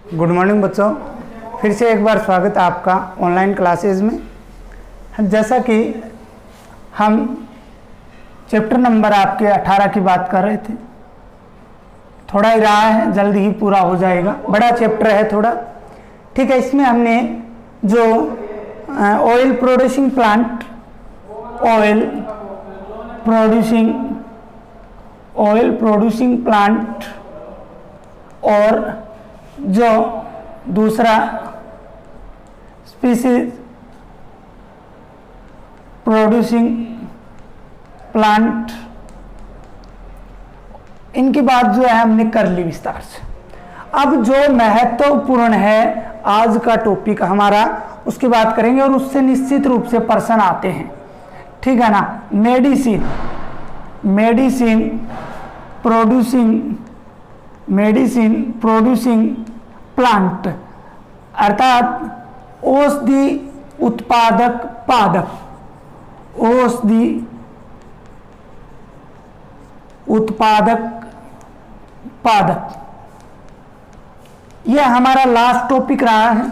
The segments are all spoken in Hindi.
गुड मॉर्निंग बच्चों, फिर से एक बार स्वागत है आपका ऑनलाइन क्लासेस में। जैसा कि हम चैप्टर नंबर आपके 18 की बात कर रहे थे, थोड़ा ही रहा है, जल्दी ही पूरा हो जाएगा, बड़ा चैप्टर है थोड़ा, ठीक है। इसमें हमने जो ऑयल प्रोड्यूसिंग प्लांट और जो दूसरा स्पीसीज प्रोड्यूसिंग प्लांट, इनकी बात जो है हमने कर ली विस्तार से। अब जो महत्वपूर्ण है आज का टॉपिक हमारा, उसकी बात करेंगे और उससे निश्चित रूप से प्रश्न आते हैं, ठीक है ना। मेडिसिन प्रोड्यूसिंग प्लांट अर्थात औषधि उत्पादक पादप, यह हमारा लास्ट टॉपिक रहा है।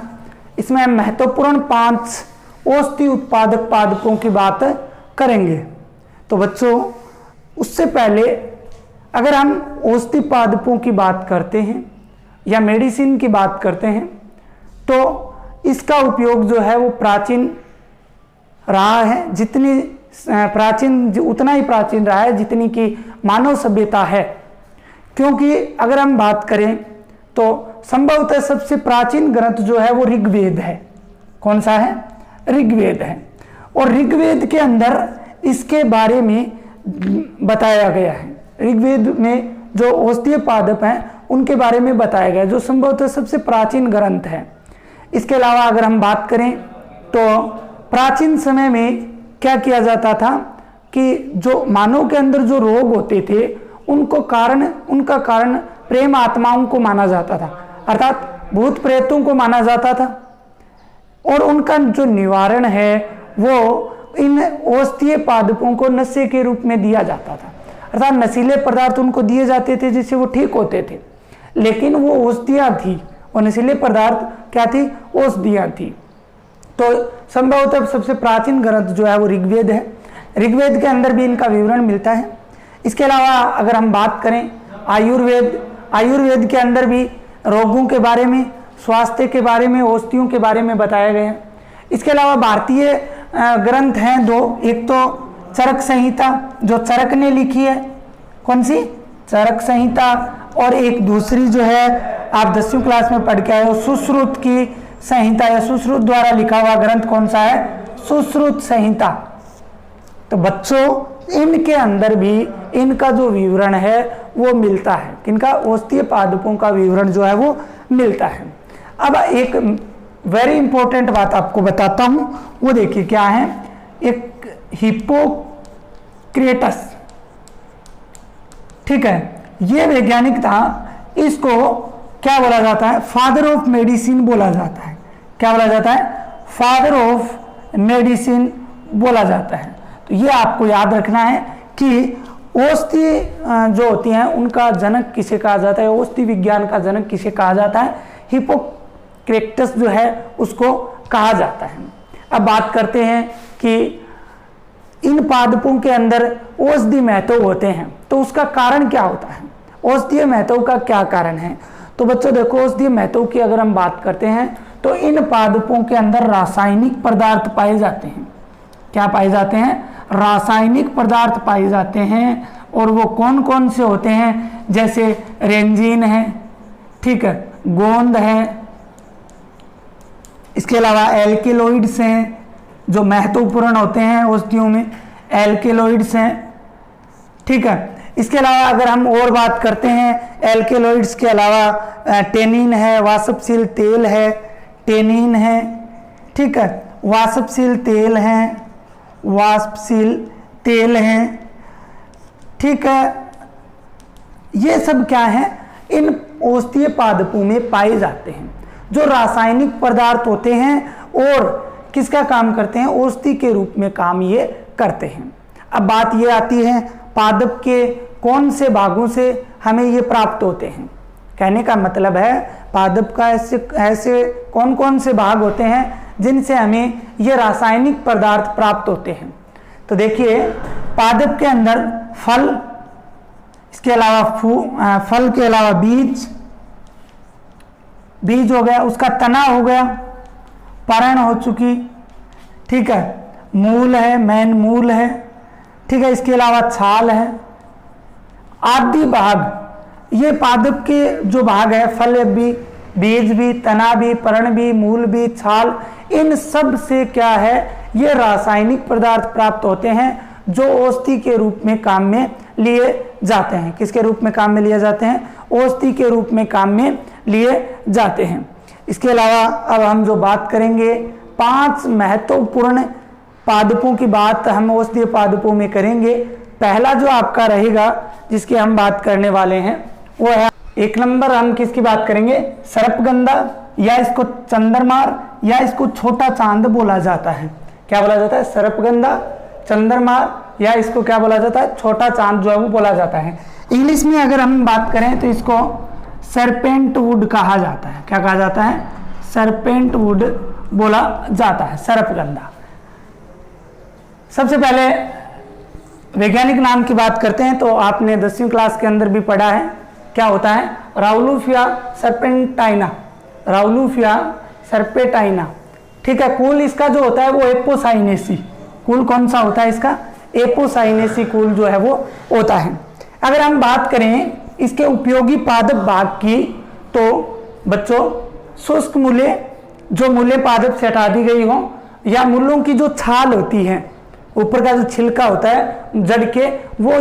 इसमें हम महत्वपूर्ण 5 औषधि उत्पादक पादपों की बात करेंगे। तो बच्चों, उससे पहले अगर हम औषधि पादपों की बात करते हैं या मेडिसिन की बात करते हैं, तो इसका उपयोग जो है वो प्राचीन रहा है, जितनी प्राचीन उतना ही प्राचीन रहा है जितनी कि मानव सभ्यता है। क्योंकि अगर हम बात करें तो संभवतः सबसे प्राचीन ग्रंथ जो है वो ऋग्वेद है। कौन सा है? ऋग्वेद है। और ऋग्वेद के अंदर इसके बारे में बताया गया है। ऋग्वेद में जो औषधीय पादप हैं उनके बारे में बताया गया है, जो संभवतः सबसे प्राचीन ग्रंथ है। इसके अलावा अगर हम बात करें तो प्राचीन समय में क्या किया जाता था कि जो मानव के अंदर जो रोग होते थे उनका कारण प्रेम आत्माओं को माना जाता था, अर्थात भूत प्रेतों को माना जाता था। और उनका जो निवारण है वो इन औषधीय पादपों को नशे के रूप में दिया जाता था, अर्थात नशीले पदार्थ उनको दिए जाते थे जिससे वो ठीक होते थे। लेकिन वो औषधियाँ थी, वो नशीले पदार्थ क्या थी? औषधियाँ थी। तो संभवतः सबसे प्राचीन ग्रंथ जो है वो ऋग्वेद है। ऋग्वेद के अंदर भी इनका विवरण मिलता है। इसके अलावा अगर हम बात करें आयुर्वेद के अंदर भी रोगों के बारे में, स्वास्थ्य के बारे में, औषधियों के बारे में बताया गया है। इसके अलावा भारतीय ग्रंथ हैं 2, एक तो चरक संहिता जो चरक ने लिखी है, कौन सी? चरक संहिता, और एक दूसरी जो है आप 10वीं क्लास में पढ़ के आए हो, सुश्रुत की संहिता या सुश्रुत द्वारा लिखा हुआ ग्रंथ कौन सा है? सुश्रुत संहिता। तो बच्चों, इनके अंदर भी इनका जो विवरण है वो मिलता है। किनका? औषधीय पादपों का विवरण जो है वो मिलता है। अब एक वेरी इंपॉर्टेंट बात आपको बताता हूं, वो देखिए क्या है। एक हिप्पोक्रेटस, ठीक है, ये वैज्ञानिक था। इसको क्या बोला जाता है? फादर ऑफ मेडिसिन बोला जाता है। क्या बोला जाता है? फादर ऑफ मेडिसिन बोला जाता है। तो ये आपको याद रखना है कि औषधि जो होती हैं उनका जनक किसे कहा जाता है, औषधि विज्ञान का जनक किसे कहा जाता है? हिप्पोक्रेटस जो है उसको कहा जाता है। अब बात करते हैं कि इन पादपों के अंदर औषधि महत्व होते हैं, तो उसका कारण क्या होता है? औषधीय महत्व का क्या कारण है? तो बच्चों देखो, औषधीय महत्व की अगर हम बात करते हैं तो इन पादपों के अंदर रासायनिक पदार्थ पाए जाते हैं। क्या पाए जाते हैं? रासायनिक पदार्थ पाए जाते हैं। और वो कौन कौन से होते हैं? जैसे रेंजिन है, ठीक है, गोंद है, इसके अलावा एल्केलॉइड्स हैं जो महत्वपूर्ण होते हैं औषधियों में, एल्केलॉइड्स हैं, ठीक है। इसके अलावा अगर हम और बात करते हैं, एल्केलॉइड्स के अलावा टेनिन है, वाष्पशील तेल है, टेनिन है, ठीक है, वाष्पशील तेल हैं, ठीक है। ये सब क्या है? इन औषधीय पादपों में पाए जाते हैं, जो रासायनिक पदार्थ होते हैं और किसका काम करते हैं? औषधि के रूप में काम ये करते हैं। अब बात ये आती है पादप के कौन से भागों से हमें ये प्राप्त होते हैं। कहने का मतलब है पादप का ऐसे ऐसे कौन कौन से भाग होते हैं जिनसे हमें ये रासायनिक पदार्थ प्राप्त होते हैं। तो देखिए, पादप के अंदर फल, इसके अलावा फल के अलावा बीज हो गया, उसका तना हो गया, पर्ण हो चुकी, ठीक है, मूल है, मेन मूल है, ठीक है, इसके अलावा छाल है आदि भाग। ये पादप के जो भाग है, फल भी, बीज भी, तना भी, पर्ण भी, मूल भी, छाल, इन सब से क्या है, ये रासायनिक पदार्थ प्राप्त होते हैं जो औषधि के रूप में काम में लिए जाते हैं। किसके रूप में काम में लिए जाते हैं? औषधि के रूप में काम में लिए जाते हैं। इसके अलावा अब हम जो बात करेंगे 5 महत्वपूर्ण पादपों की बात हम औषधीय पादपों में करेंगे। पहला जो आपका रहेगा जिसकी हम बात करने वाले हैं वो है, 1 नंबर हम किसकी बात करेंगे? सर्पगंधा, या इसको चंद्रमार, या इसको छोटा चांद बोला जाता है। क्या बोला जाता है? सर्पगंधा, चंद्रमार, या इसको क्या बोला जाता है? छोटा चांद जो है वो बोला जाता है। इंग्लिश में अगर हम बात करें तो इसको सरपेंट वुड कहा जाता है। क्या कहा जाता है? सरपेंट वुड बोला जाता है, सर्पगंधा। सबसे पहले वैज्ञानिक नाम की बात करते हैं तो आपने 10वीं क्लास के अंदर भी पढ़ा है, क्या होता है? राउलुफिया सर्पेंटाइना, राउलुफिया सर्पेंटाइना, ठीक है। कुल इसका जो होता है वो एपोसाइनेसी, कुल कौन सा होता है इसका? एपोसाइनेसी कुल जो है वो होता है। अगर हम बात करें इसके उपयोगी पादप भाग की तो बच्चों, शुष्क मूले, जो मूले पादप से हटा दी गई हो, या मूलों की जो छाल होती है, ऊपर का जो छिलका होता है जड़ के, वो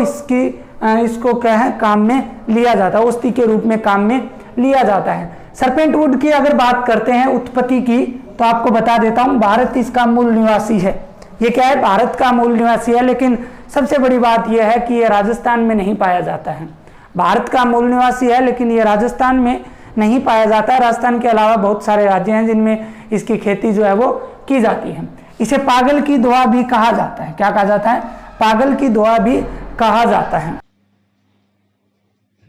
इसको क्या है, काम में लिया जाता है, औषधि के रूप में काम में लिया जाता है। सरपेंट वुड की अगर बात करते हैं उत्पत्ति की तो आपको बता देता हूं, भारत इसका मूल निवासी है। ये क्या है? भारत का मूल निवासी है, लेकिन सबसे बड़ी बात यह है कि ये राजस्थान में नहीं पाया जाता है। भारत का मूल निवासी है लेकिन ये राजस्थान में नहीं पाया जाता है। राजस्थान के अलावा बहुत सारे राज्य हैं जिनमें इसकी खेती जो है वो की जाती है। इसे पागल की दुआ भी कहा जाता है। क्या कहा जाता है? पागल की दुआ भी कहा जाता है।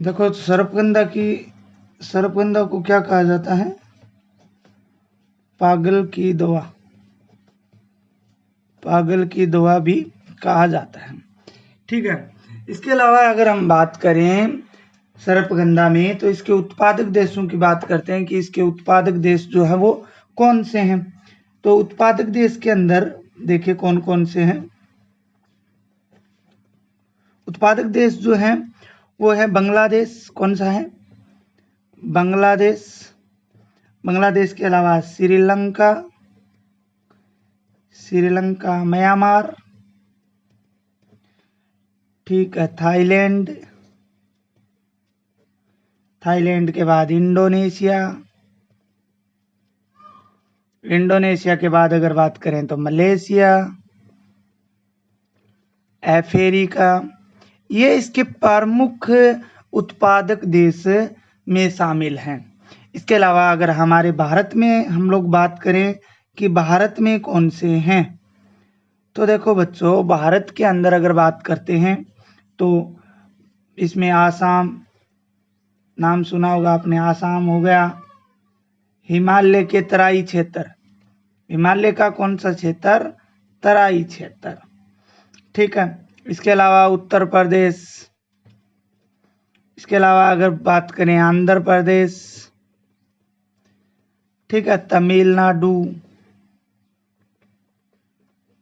देखो, सर्पगंधा को क्या कहा जाता है? पागल की दवा, पागल की दवा भी कहा जाता है, ठीक है। इसके अलावा अगर हम बात करें सर्पगंधा में तो इसके उत्पादक देशों की बात करते हैं कि इसके उत्पादक देश जो है वो कौन से हैं। तो उत्पादक देश के अंदर देखिए कौन कौन से हैं। उत्पादक देश जो है वो है बांग्लादेश। कौन सा है? बांग्लादेश। बांग्लादेश के अलावा श्रीलंका, म्यांमार, ठीक है, थाईलैंड, थाईलैंड के बाद इंडोनेशिया, इंडोनेशिया के बाद अगर बात करें तो मलेशिया, अफ्रीका, ये इसके प्रमुख उत्पादक देश में शामिल हैं। इसके अलावा अगर हमारे भारत में हम लोग बात करें कि भारत में कौन से हैं, तो देखो बच्चों, भारत के अंदर अगर बात करते हैं तो इसमें आसाम, नाम सुना होगा आपने, आसाम हो गया, हिमालय के तराई क्षेत्र, हिमालय का कौन सा क्षेत्र? तराई क्षेत्र, ठीक है। इसके अलावा उत्तर प्रदेश, इसके अलावा अगर बात करें आंध्र प्रदेश, ठीक है,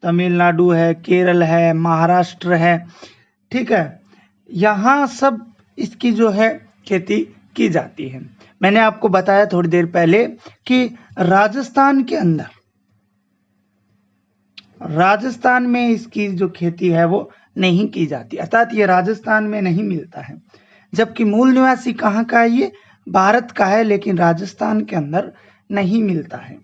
तमिलनाडु है, केरल है, महाराष्ट्र है, ठीक है। यहाँ सब इसकी जो है खेती की जाती है। मैंने आपको बताया थोड़ी देर पहले कि राजस्थान के अंदर, राजस्थान में इसकी जो खेती है वो नहीं की जाती, अर्थात ये राजस्थान में नहीं मिलता है। जबकि मूल निवासी कहाँ का है? ये भारत का है, लेकिन राजस्थान के अंदर नहीं मिलता है।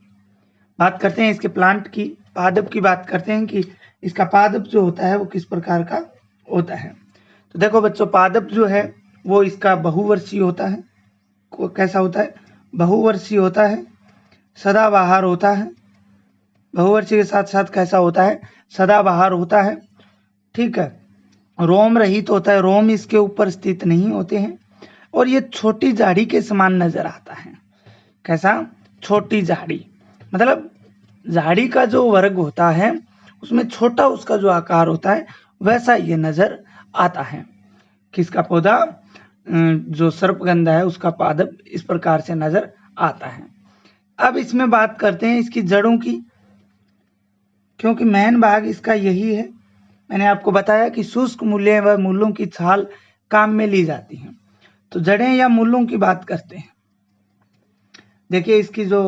बात करते हैं इसके प्लांट की, पादप की बात करते हैं कि इसका पादप जो होता है वो किस प्रकार का होता है। तो देखो बच्चों, पादप जो है वो इसका बहुवर्षीय होता है। कैसा होता है? बहुवर्षीय होता है, सदाबहार होता है। बहुवर्षीय के साथ साथ कैसा होता है? सदाबहार होता है, ठीक है। रोम रहित होता है, रोम इसके ऊपर स्थित नहीं होते हैं, और ये छोटी झाड़ी के समान नजर आता है। कैसा? छोटी झाड़ी, मतलब झाड़ी का जो वर्ग होता है उसमें छोटा उसका जो आकार होता है वैसा ये नजर आता है। किसका पौधा? जो सर्पगंधा है उसका पादप इस प्रकार से नजर आता है। अब इसमें बात करते हैं इसकी जड़ों की, क्योंकि मेन भाग इसका यही है। मैंने आपको बताया कि शुष्क मूल्य व मूलों की छाल काम में ली जाती है। तो जड़ें या मूलों की बात करते हैं। देखिए इसकी जो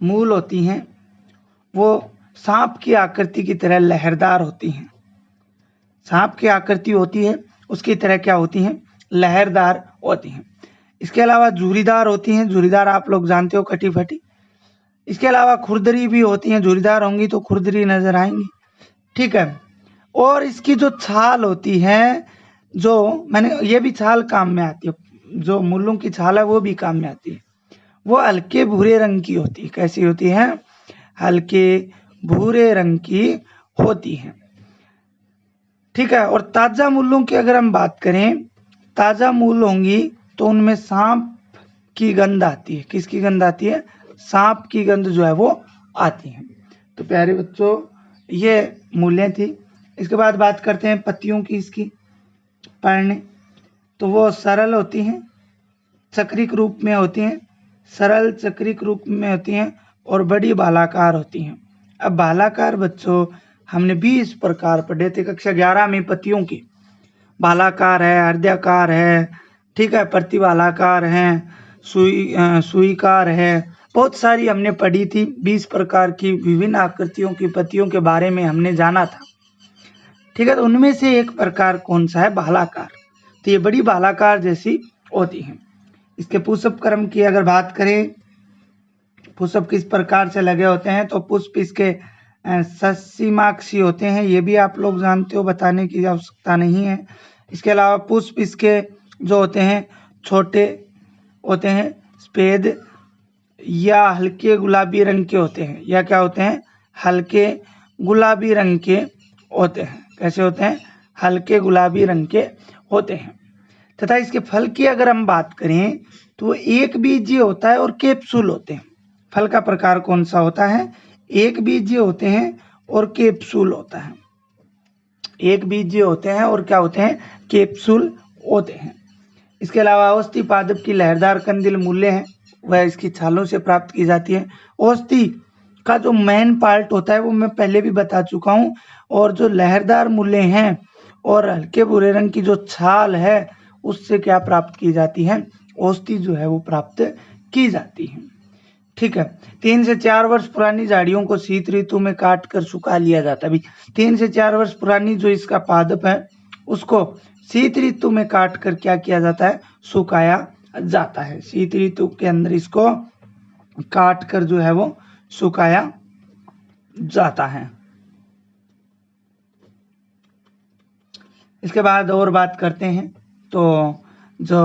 मूल होती हैं वो सांप की आकृति की तरह लहरदार होती हैं। सांप की आकृति होती है उसकी तरह क्या होती हैं? लहरदार होती हैं। इसके अलावा झुरीदार होती हैं। झुरीदार आप लोग जानते हो, कटी फटी। इसके अलावा खुरदरी भी होती हैं। झुरीदार होंगी तो खुरदरी नजर आएंगी, ठीक है। और इसकी जो छाल होती है, जो मैंने ये भी छाल काम में आती है, जो मूलों की छाल है वो भी काम में आती है। वो हल्के भूरे रंग की होती है। कैसी होती है? हल्के भूरे रंग की होती है, ठीक है। और ताजा मूलों की अगर हम बात करें, ताजा मूल होंगी तो उनमें सांप की गंध आती है। किसकी गंध आती है? सांप की गंध जो है वो आती है। तो प्यारे बच्चों ये मूलें थी। इसके बाद बात करते हैं पत्तियों की। इसकी पढ़ने तो वो सरल होती हैं, चक्रिक रूप में होती हैं, सरल चक्रिक रूप में होती हैं और बड़ी बालाकार होती हैं। अब बालाकार बच्चों हमने 20 प्रकार पढ़े थे कक्षा 11 में पत्तियों की। बालाकार है, अर्ध्याकार है, ठीक है, प्रतिबालाकार है, सुईकार है, बहुत सारी हमने पढ़ी थी। 20 प्रकार की विभिन्न आकृतियों की पत्तियों के बारे में हमने जाना था, ठीक है। तो उनमें से एक प्रकार कौन सा है? बालाकार। तो ये बड़ी बालाकार जैसी होती है। इसके पुष्प क्रम की अगर बात करें, पुष्प किस प्रकार से लगे होते हैं, तो पुष्प इसके सस्सीमाक्षी होते हैं। ये भी आप लोग जानते हो, बताने की आवश्यकता नहीं है। इसके अलावा पुष्प इसके जो होते हैं छोटे होते हैं, सफेद या हल्के गुलाबी रंग के होते हैं। या क्या होते हैं? हल्के गुलाबी रंग के होते हैं। कैसे होते हैं? हल्के गुलाबी रंग के होते हैं। तथा इसके फल की अगर हम बात करें तो वो एक बीजीय होता है और कैप्सूल होते हैं। फल का प्रकार कौन सा होता है? एक बीजीय होते हैं और कैप्सूल होता है। एक बीजीय होते हैं और क्या होते हैं? कैप्सूल होते हैं। इसके अलावा औषधि पादप की लहरदार कंदिल मूल्य है वह इसकी छालों से प्राप्त की जाती है। औषधि का जो मेन पार्ट होता है वो मैं पहले भी बता चुका हूँ। और जो लहरदार मूल्य हैं और हल्के भूरे रंग की जो छाल है उससे क्या प्राप्त की जाती है? औषधि जो है वो प्राप्त की जाती है, ठीक है। 3 से 4 वर्ष पुरानी झाड़ियों को शीत ऋतु में काट कर सुखा लिया जाता है। अभी 3 से 4 वर्ष पुरानी जो इसका पादप है उसको शीत ऋतु में काट कर क्या किया जाता है? सुखाया जाता है। शीत ऋतु के अंदर इसको काट कर जो है वो सुखाया जाता है। इसके बाद और बात करते हैं तो जो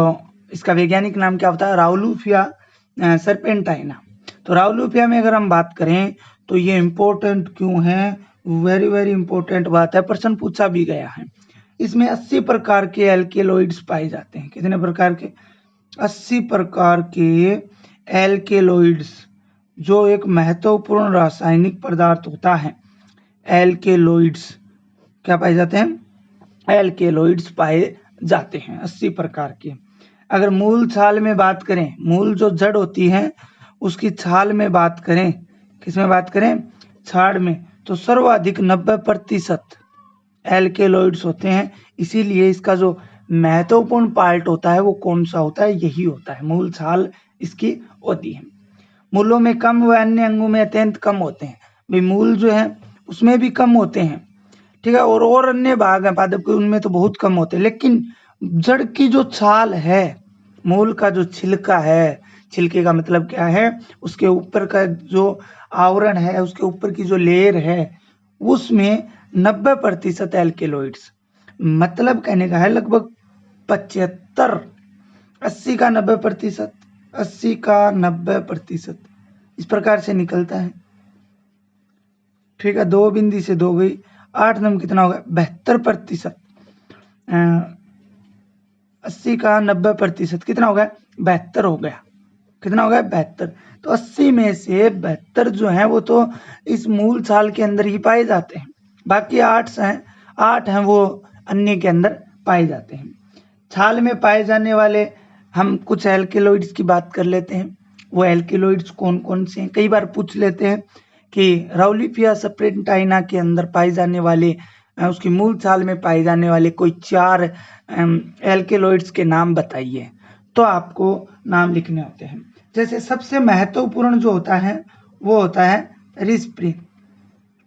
इसका वैज्ञानिक नाम क्या होता है? राउलुफिया सर्पेंटाइना। तो राउलुफिया में अगर हम बात करें तो ये इम्पोर्टेंट क्यों है? वेरी वेरी इंपॉर्टेंट बात है, प्रश्न पूछा भी गया है। इसमें 80 प्रकार के एल्केलॉइड्स पाए जाते हैं। कितने प्रकार के? 80 प्रकार के एल्केलॉइड्स, जो एक महत्वपूर्ण रासायनिक पदार्थ होता है। एल्केलॉइड्स क्या पाए जाते हैं? एल्केलॉइड्स पाए जाते हैं 80 प्रकार के। अगर मूल छाल में बात करें, मूल जो जड़ होती है उसकी छाल में बात करें, किसमें बात करें? छाल में, तो सर्वाधिक 90% एल्केलॉइड्स होते हैं। इसीलिए इसका जो महत्वपूर्ण पार्ट होता है वो कौन सा होता है? यही होता है, मूल छाल इसकी होती है। मूलों में कम व अन्य अंगों में अत्यंत कम होते हैं। भाई मूल जो है उसमें भी कम होते हैं, ठीक है। और अन्य भाग हैं पादप के, उनमें तो बहुत कम होते हैं। लेकिन जड़ की जो छाल है, मूल का जो छिलका है, छिलके का मतलब क्या है? उसके ऊपर का जो आवरण है, उसके ऊपर की जो लेयर है, उसमें 90% एल्केलॉइड्स, मतलब कहने का है लगभग 75, 80 का 90%, 80 का 90% इस प्रकार से निकलता है, ठीक है। 2 बिंदी से 2 गई, 8 नंबर कितना होगा? 72%। 80 का 90% कितना हो गया? 72 हो गया, कितना हो गया 72। तो 80 में से 72 जो है वो तो इस मूल छाल के अंदर ही पाए जाते हैं, बाकी 8 हैं वो अन्य के अंदर पाए जाते हैं। छाल में पाए जाने वाले हम कुछ एल्केलॉइड्स की बात कर लेते हैं। वो एल्केलॉइड्स कौन कौन से हैं, कई बार पूछ लेते हैं कि राउलिफिया सर्पेंटाइना के अंदर पाए जाने वाले उसकी मूल छाल में पाए जाने वाले कोई 4 एल्केलॉइड्स के नाम बताइए, तो आपको नाम लिखने होते हैं। जैसे सबसे महत्वपूर्ण जो होता है वो होता है रिस्प्रिन।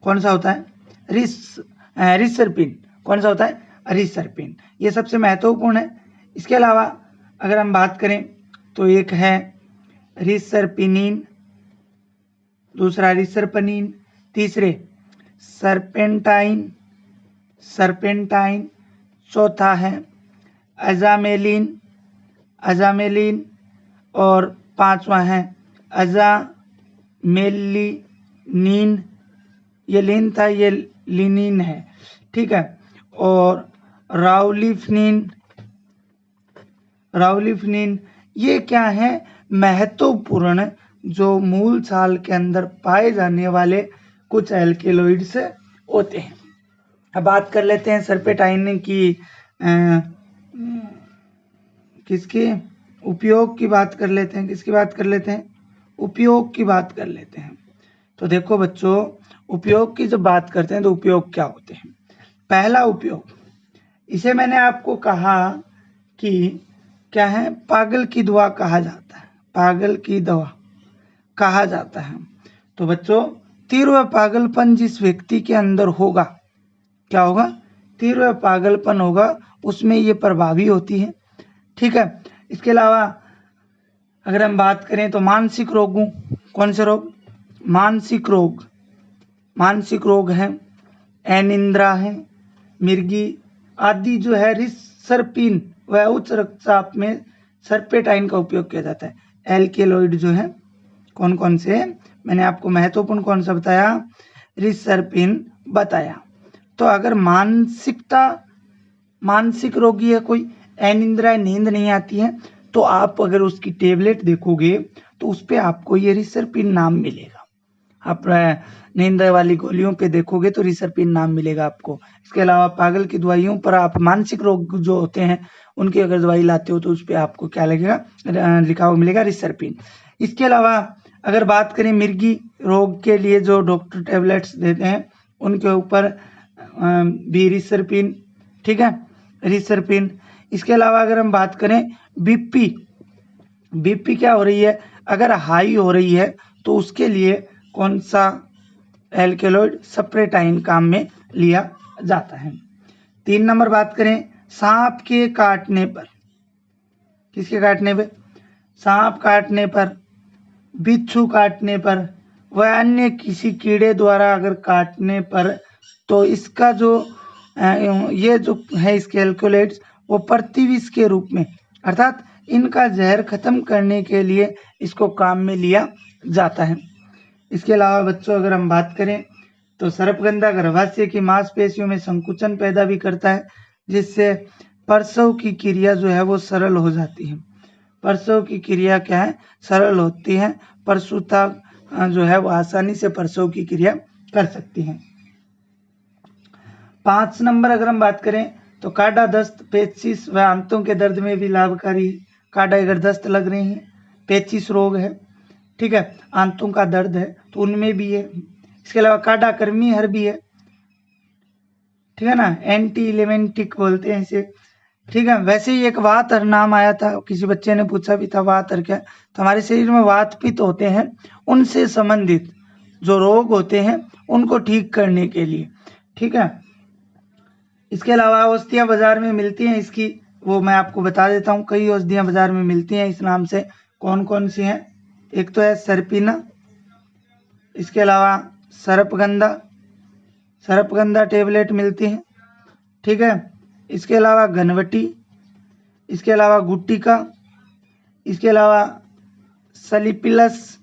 कौन सा होता है? रिसर्पिन। कौन सा होता है? रिसर्पिन। ये सबसे महत्वपूर्ण है। इसके अलावा अगर हम बात करें तो एक है रिसर्पिनिन, दूसरा रिसर्पनिन, तीसरे सर्पेंटाइन, चौथा है अजामेलिन और पांचवा है अजामेलिनिन। ये लिन था, ये लिनिन है, ठीक है। और राउलिफनिन ये क्या है? महत्वपूर्ण जो मूल छाल के अंदर पाए जाने वाले कुछ एल्केलॉइड्स होते हैं। अब बात कर लेते हैं सर्पेंटाइन की, किसके उपयोग की बात कर लेते हैं। किसकी बात कर लेते हैं? उपयोग की बात कर लेते हैं। तो देखो बच्चों, उपयोग की जब बात करते हैं तो उपयोग क्या होते हैं। पहला उपयोग, इसे मैंने आपको कहा कि क्या है? पागल की दवा कहा जाता है। पागल की दवा कहा जाता है। तो बच्चों, तीव्र पागलपन जिस व्यक्ति के अंदर होगा, क्या होगा? तीव्र पागलपन होगा, उसमें ये प्रभावी होती है, ठीक है। इसके अलावा अगर हम बात करें तो मानसिक रोगों, कौन से रोग? मानसिक रोग हैं, एनिंद्रा है, मिर्गी आदि जो है रिसर्पिन व उच्च रक्तचाप में सर्पेंटाइन का उपयोग किया जाता है। एल्केलॉइड जो है कौन कौन से हैं? मैंने आपको महत्वपूर्ण कौन सा बताया? रिसर्पिन बताया। तो अगर मानसिक रोगी है कोई, एनिंद्रा नींद नहीं आती है, तो आप अगर उसकी टेबलेट देखोगे तो उस पे आपको ये रिसर्पिन नाम मिलेगा। आप नींद वाली गोलियों पे देखोगे तो रिसर्पिन नाम मिलेगा आपको। इसके अलावा पागल की दवाइयों पर आप मानसिक रोग जो होते हैं उनकी अगर दवाई लाते हो तो उस पे आपको क्या लगेगा? लिखा हुआ मिलेगा रिसर्पिन। इसके अलावा अगर बात करें मिर्गी रोग के लिए जो डॉक्टर टेबलेट्स देते हैं उनके ऊपर भी रिसर्पिन, ठीक है, रिसर्पिन। इसके अलावा अगर हम बात करें बीपी क्या हो रही है? अगर हाई हो रही है तो उसके लिए कौन सा एल्केलॉइड? सर्पेंटाइन काम में लिया जाता है। 3 नंबर बात करें सांप के काटने पर, किसके काटने पे? सांप काटने पर, बिच्छू काटने पर व अन्य किसी कीड़े द्वारा अगर काटने पर, तो इसका जो ये जो है इसके एल्केलॉइड्स वो प्रतिविष के रूप में, अर्थात इनका जहर खत्म करने के लिए इसको काम में लिया जाता है। इसके अलावा बच्चों अगर हम बात करें तो सर्पगंधा गर्भाशय की मांसपेशियों में संकुचन पैदा भी करता है, जिससे प्रसव की क्रिया जो है वो सरल हो जाती है। प्रसव की क्रिया क्या है? सरल होती है। प्रसूता जो है वो आसानी से प्रसव की क्रिया कर सकती है। 5 नंबर अगर हम बात करें तो काढ़ा दस्त, पेचिश व आंतों के दर्द में भी लाभकारी। काढ़ा अगर दस्त लग रही है, पेचिश रोग है, ठीक है, आंतों का दर्द है तो उनमें भी है। इसके अलावा काढ़ा कर्मी हर भी है, ठीक है ना, एंटी इलेमेंटिक बोलते हैं इसे, ठीक है। वैसे ही एक वातर नाम आया था, किसी बच्चे ने पूछा भी था वातर क्या? तो हमारे शरीर में वात पित्त होते हैं, उनसे संबंधित जो रोग होते हैं उनको ठीक करने के लिए, ठीक है। इसके अलावा औषधियाँ बाजार में मिलती हैं इसकी, वो मैं आपको बता देता हूँ। कई औषधियाँ बाजार में मिलती हैं इस नाम से। कौन कौन सी हैं? एक तो है सर्पिना, इसके अलावा सर्पगंधा टेबलेट मिलती है, ठीक है। इसके अलावा घनवटी, इसके अलावा गुट्टिका, इसके अलावा सलिपिलस,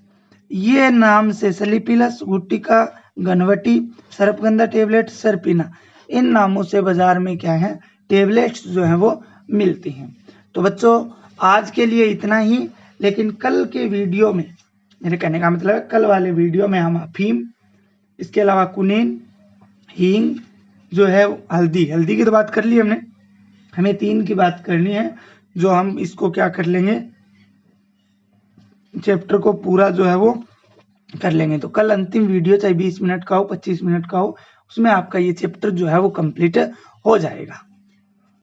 ये नाम से सलिपिलस, गुट्टिका, घनवटी, सर्पगंधा टेबलेट, सर्पिना, इन नामों से बाजार में क्या है? टेबलेट्स जो है वो मिलती हैं। तो बच्चों आज के लिए इतना ही। लेकिन कल के वीडियो में, मेरे कहने का मतलब है कल वाले वीडियो में हम अफीम, इसके अलावा कुनीन, हींग जो है हल्दी की तो बात कर ली हमने, हमें 3 की बात करनी है जो हम इसको क्या कर लेंगे, चैप्टर को पूरा जो है वो कर लेंगे। तो कल अंतिम वीडियो चाहे 20 मिनट का हो 25 मिनट का हो, उसमें आपका ये चैप्टर जो है वो कंप्लीट हो जाएगा।